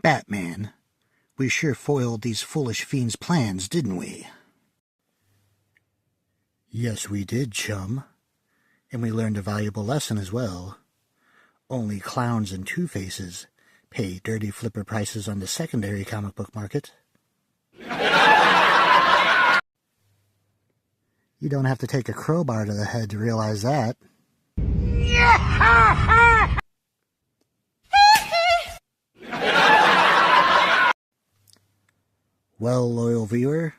Batman, we sure foiled these foolish fiends' plans, didn't we? Yes, we did, chum. And we learned a valuable lesson as well. Only clowns and Two-Faces pay dirty flipper prices on the secondary comic book market. You don't have to take a crowbar to the head to realize that. Well, loyal viewer,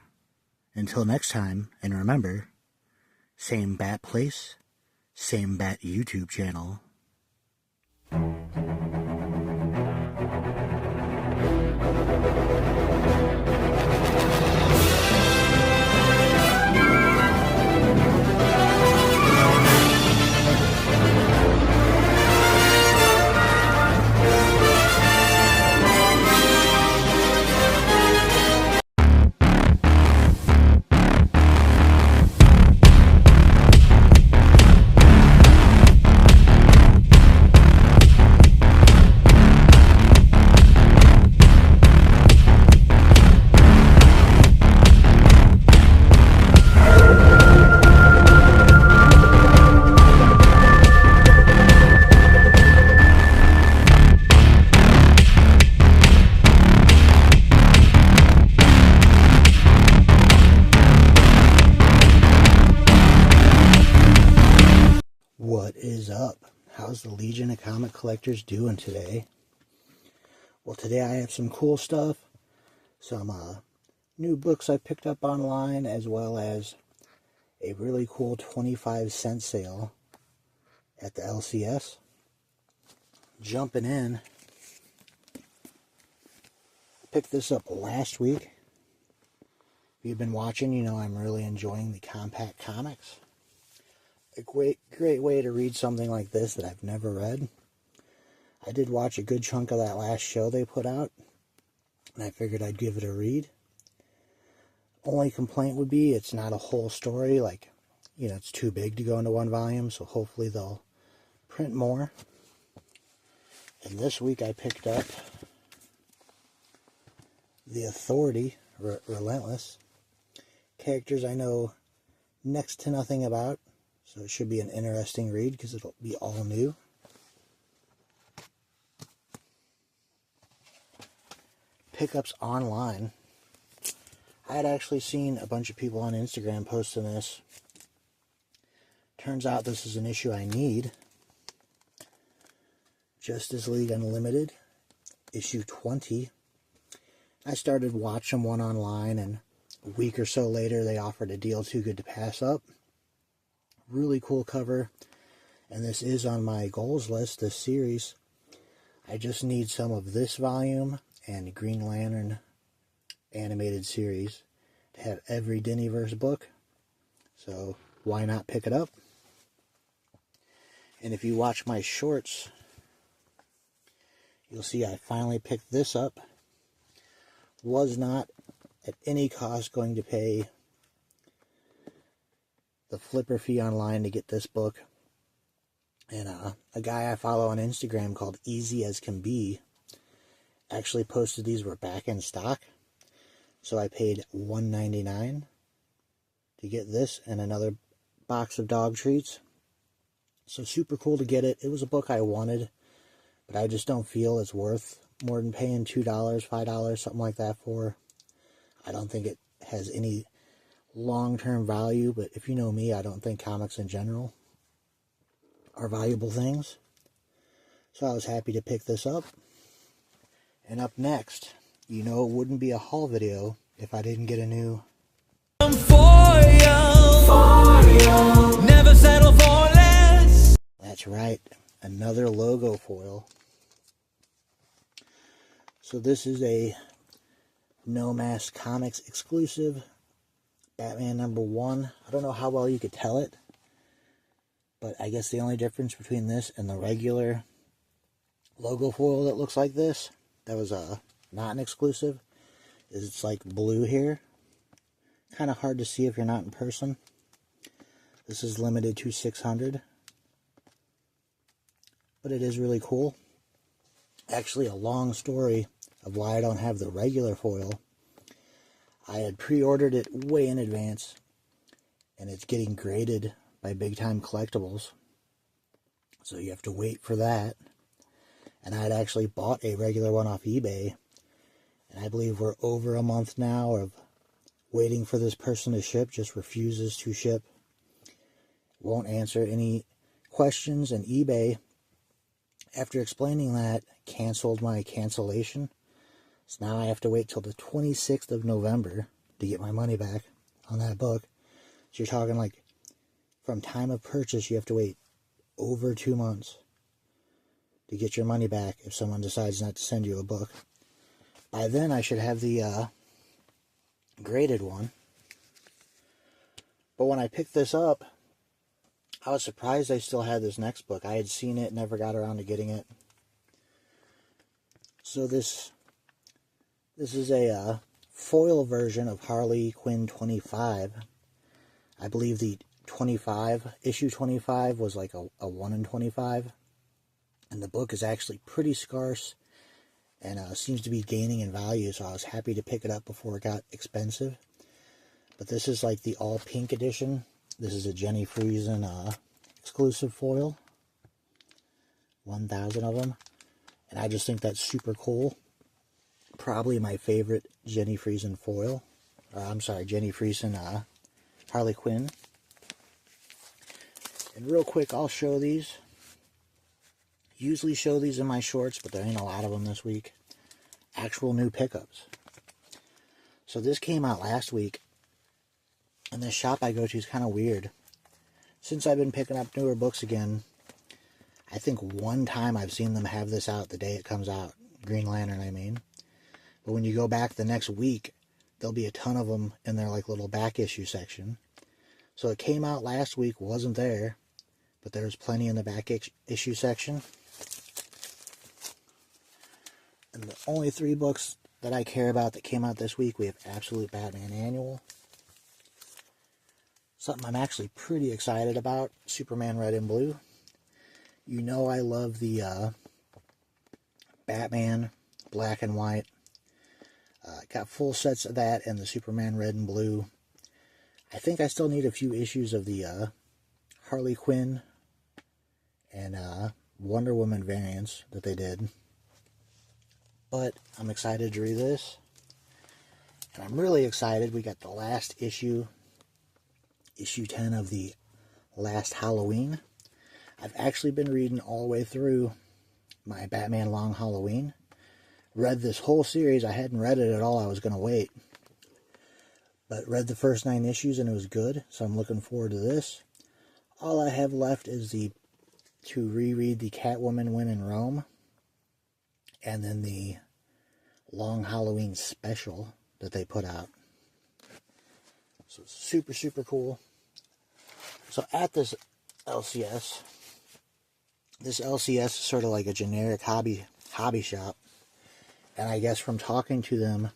until next time, and remember, same bat place, same bat YouTube channel. What is up? How's the Legion of Comic Collectors doing today? Well, today I have some cool stuff, some new books I picked up online, as well as a really cool 25-cent sale at the LCS. Jumping in, I picked this up last week. If you've been watching, you know I'm really enjoying the compact comics. A great way to read something like this that I've never read. I did watch a good chunk of that last show they put out, and I figured I'd give it a read. Only complaint would be it's not a whole story, like, you know, it's too big to go into one volume, so hopefully they'll print more. And this week I picked up The Authority, Relentless. Characters I know next to nothing about. So it should be an interesting read because it'll be all new. Pickups online. I had actually seen a bunch of people on Instagram posting this. Turns out this is an issue I need. Justice League Unlimited, issue 20. I started watching one online, and a week or so later they offered a deal too good to pass up. Really cool cover, and this is on my goals list, this series. I just need some of this volume and Green Lantern animated series to have every Diniverse book, so why not pick it up? And if you watch my shorts, you'll see I finally picked this up. Was not at any cost going to pay the flipper fee online to get this book. And a guy I follow on Instagram called Easy As Can Be actually posted these were back in stock. So I paid $1.99 to get this and another box of dog treats. So super cool to get it. It was a book I wanted, but I just don't feel it's worth more than paying $2, $5, something like that for. I don't think it has any long-term value, but if you know me, I don't think comics in general are valuable things. So I was happy to pick this up. And up next, you know it wouldn't be a haul video if I didn't get a new foil. Never settle for less. That's right, another logo foil. So this is a No Mask Comics exclusive. Batman #1. I don't know how well you could tell it, but I guess the only difference between this and the regular logo foil that looks like this, that was not an exclusive, is it's like blue here. Kind of hard to see if you're not in person. This is limited to 600, but it is really cool. Actually, a long story of why I don't have the regular foil. I had pre-ordered it way in advance, and it's getting graded by Big Time Collectibles, so you have to wait for that. And I had actually bought a regular one off eBay, and I believe we're over a month now of waiting for this person to ship, just refuses to ship, won't answer any questions, and eBay, after explaining that, canceled my cancellation. So now I have to wait till the 26th of November to get my money back on that book. So you're talking like from time of purchase, you have to wait over 2 months to get your money back if someone decides not to send you a book. By then, I should have the graded one. But when I picked this up, I was surprised I still had this next book. I had seen it, never got around to getting it. So this is a foil version of Harley Quinn 25. I believe the 25, issue 25 was like a 1 in 25. And the book is actually pretty scarce and seems to be gaining in value, so I was happy to pick it up before it got expensive. But this is like the all pink edition. This is a Jenny Friesen exclusive foil. 1,000 of them. And I just think that's super cool. Probably my favorite Jenny Friesen foil. Jenny Friesen Harley Quinn. And real quick, I'll show these. Usually show these in my shorts, but there ain't a lot of them this week. Actual new pickups. So this came out last week. And this shop I go to is kind of weird. Since I've been picking up newer books again, I think one time I've seen them have this out the day it comes out. Green Lantern, I mean. But when you go back the next week, there'll be a ton of them in their like little back issue section. So it came out last week, wasn't there, but there's plenty in the back issue section. And the only 3 books that I care about that came out this week, we have Absolute Batman Annual. Something I'm actually pretty excited about, Superman Red and Blue. You know I love the Batman Black and White. Got full sets of that and the Superman Red and Blue. I think I still need a few issues of the Harley Quinn and Wonder Woman variants that they did. But I'm excited to read this. And I'm really excited. We got the last issue, issue 10 of the last Halloween. I've actually been reading all the way through my Batman Long Halloween. Read this whole series. I hadn't read it at all. I was going to wait. But read the first 9 issues and it was good. So I'm looking forward to this. All I have left is to reread the Catwoman Win in Rome. And then the Long Halloween special that they put out. So super, super cool. So at this LCS is sort of like a generic hobby shop. And I guess from talking to them,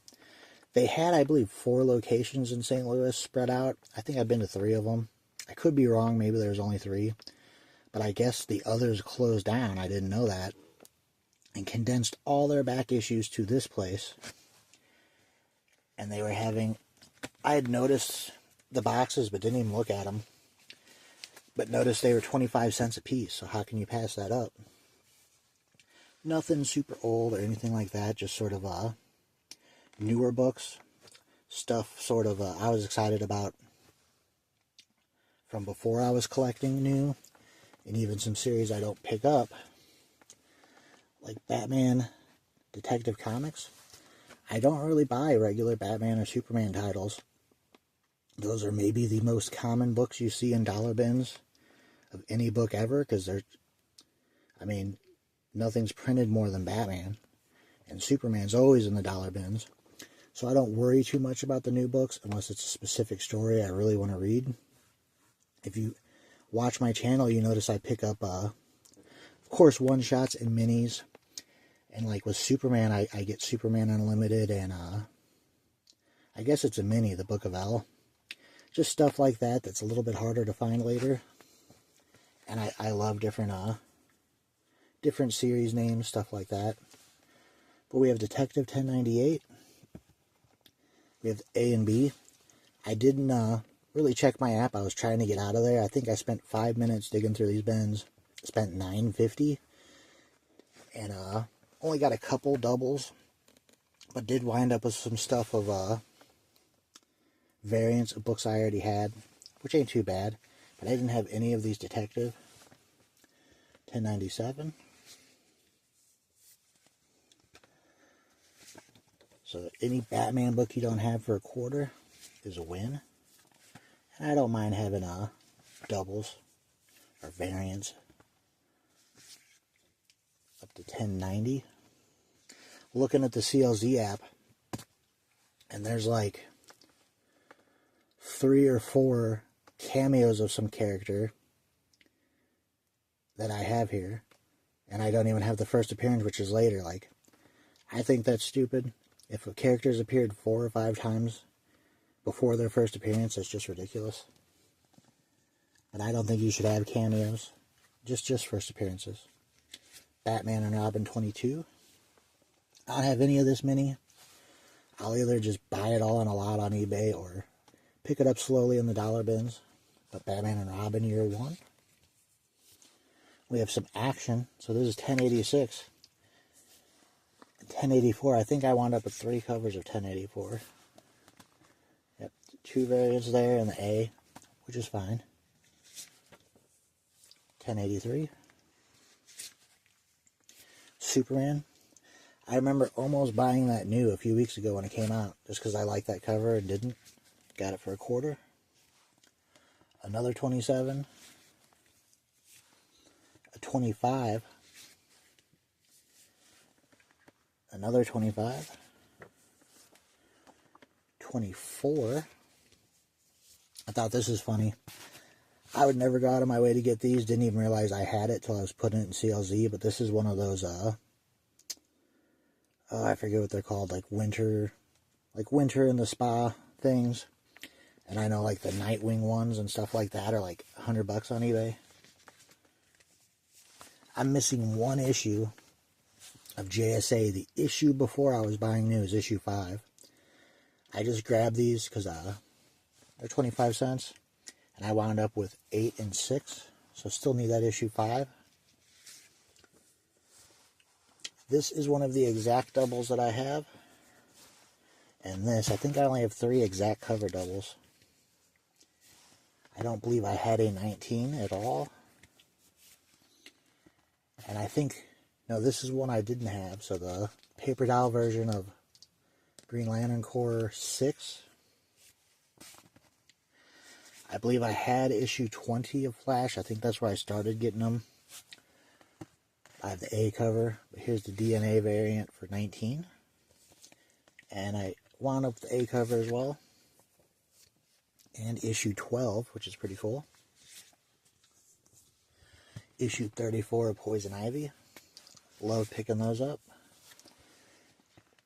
they had, I believe, 4 locations in St. Louis spread out. I think I've been to 3 of them. I could be wrong. Maybe there's only 3. But I guess the others closed down. I didn't know that. And condensed all their back issues to this place. And they were having... I had noticed the boxes, but didn't even look at them. But noticed they were 25 cents a piece. So how can you pass that up? Nothing super old or anything like that. Just sort of newer books. Stuff sort of I was excited about from before I was collecting new. And even some series I don't pick up. Like Batman Detective Comics. I don't really buy regular Batman or Superman titles. Those are maybe the most common books you see in dollar bins of any book ever. Because they're... I mean... Nothing's printed more than Batman. And Superman's always in the dollar bins. So I don't worry too much about the new books unless it's a specific story I really want to read. If you watch my channel, you notice I pick up, of course, one-shots and minis. And like with Superman, I get Superman Unlimited and I guess it's a mini, the Book of L. Just stuff like that that's a little bit harder to find later. And I love different series names, stuff like that. But we have Detective 1098. We have A and B. I didn't really check my app. I was trying to get out of there. I think I spent 5 minutes digging through these bins. Spent $9.50. And only got a couple doubles. But did wind up with some stuff of variants of books I already had, which ain't too bad. But I didn't have any of these Detective 1097. So any Batman book you don't have for a quarter is a win. And I don't mind having doubles or variants up to 1090. Looking at the CLZ app, and there's like 3 or 4 cameos of some character that I have here, and I don't even have the first appearance, which is later. Like, I think that's stupid. If a character's appeared 4 or 5 times before their first appearance, it's just ridiculous. But I don't think you should have cameos. Just first appearances. Batman and Robin 22. I don't have any of this mini. I'll either just buy it all in a lot on eBay or pick it up slowly in the dollar bins. But Batman and Robin year 1. We have some action. So this is 1086. 1084. I think I wound up with 3 covers of 1084. Yep, 2 variants there and the A, which is fine. 1083. Superman. I remember almost buying that new a few weeks ago when it came out, just because I liked that cover and didn't. Got it for a quarter. Another 27. A 25. Another 25. 24. I thought this was funny. I would never go out of my way to get these. Didn't even realize I had it till I was putting it in CLZ. But this is one of those, I forget what they're called, like winter in the spa things. And I know like the Nightwing ones and stuff like that are like $100 on eBay. I'm missing 1 issue of JSA. The issue before I was buying new is issue 5. I just grabbed these because they're 25 cents. And I wound up with 8 and 6. So still need that issue 5. This is one of the exact doubles that I have. And this, I think I only have 3 exact cover doubles. I don't believe I had a 19 at all. And I think, no, this is one I didn't have. So the paper doll version of Green Lantern Corps 6. I believe I had issue 20 of Flash. I think that's where I started getting them. I have the A cover, but here's the DNA variant for 19. And I wound up with the A cover as well. And issue 12, which is pretty cool. Issue 34 of Poison Ivy. Love picking those up.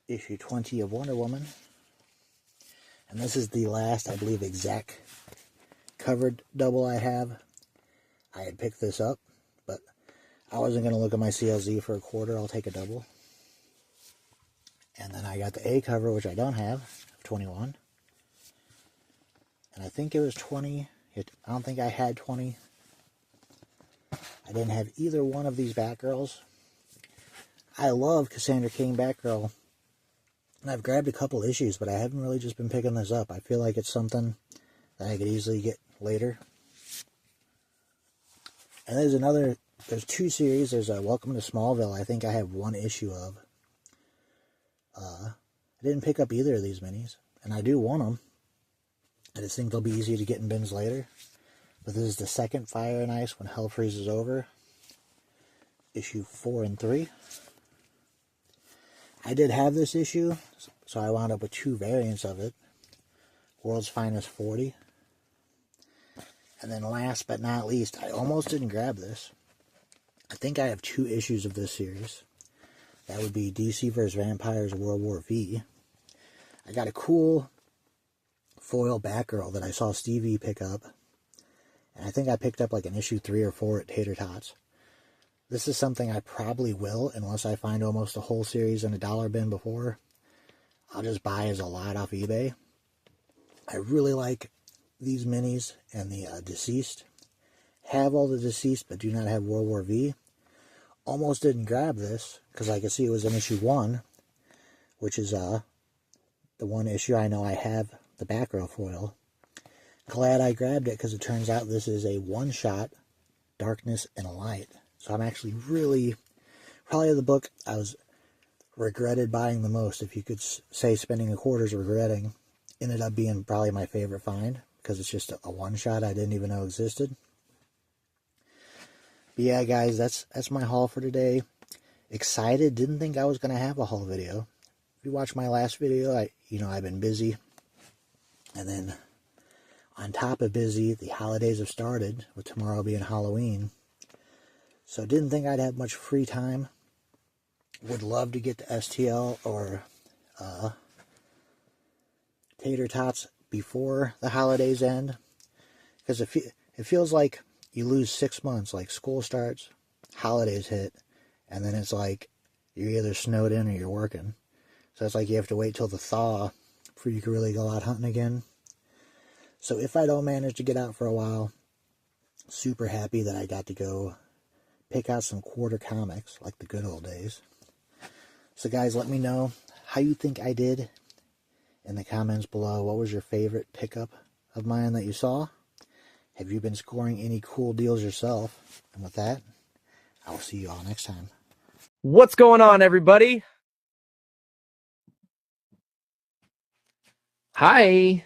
Issue 20 of Wonder Woman. And this is the last, I believe, exact covered double I have. I had picked this up, but I wasn't going to look at my CLZ for a quarter. I'll take a double. And then I got the A cover, which I don't have, 21. And I think it was 20. I don't think I had 20. I didn't have either one of these Batgirls. I love Cassandra King Batgirl. And I've grabbed a couple issues, but I haven't really just been picking this up. I feel like it's something that I could easily get later. And there's 2 series. There's a Welcome to Smallville. I think I have 1 issue of. I didn't pick up either of these minis, and I do want them. I just think they'll be easy to get in bins later. But this is the second Fire and Ice when Hell Freezes Over. Issue 4 and 3. I did have this issue, so I wound up with 2 variants of it. World's Finest 40. And then last but not least, I almost didn't grab this. I think I have 2 issues of this series. That would be DC vs. Vampires World War V. I got a cool foil Batgirl that I saw Stevie pick up. And I think I picked up like an issue 3 or 4 at Tater Tots. This is something I probably will, unless I find almost a whole series in a dollar bin before. I'll just buy as a lot off eBay. I really like these minis and the Deceased. Have all the Deceased, but do not have World War V. Almost didn't grab this, because I could see it was in issue 1, which is the one issue I know I have the back row foil. Glad I grabbed it, because it turns out this is a one-shot Darkness and Light. So I'm actually really, probably the book I was regretted buying the most, if you could say spending a quarter's regretting, ended up being probably my favorite find, because it's just a one-shot I didn't even know existed. But yeah, guys, that's my haul for today. Excited, didn't think I was going to have a haul video. If you watched my last video, I've been busy. And then, on top of busy, the holidays have started, with tomorrow being Halloween. So didn't think I'd have much free time. Would love to get to STL or Tater Tots before the holidays end. Because it feels like you lose 6 months. Like school starts, holidays hit, and then it's like you're either snowed in or you're working. So it's like you have to wait till the thaw before you can really go out hunting again. So if I don't manage to get out for a while, super happy that I got to go pick out some quarter comics like the good old days. So guys, let me know how you think I did in the comments below. What was your favorite pickup of mine that you saw? Have you been scoring any cool deals yourself? And with that, I will see you all next time. What's going on, everybody? Hi.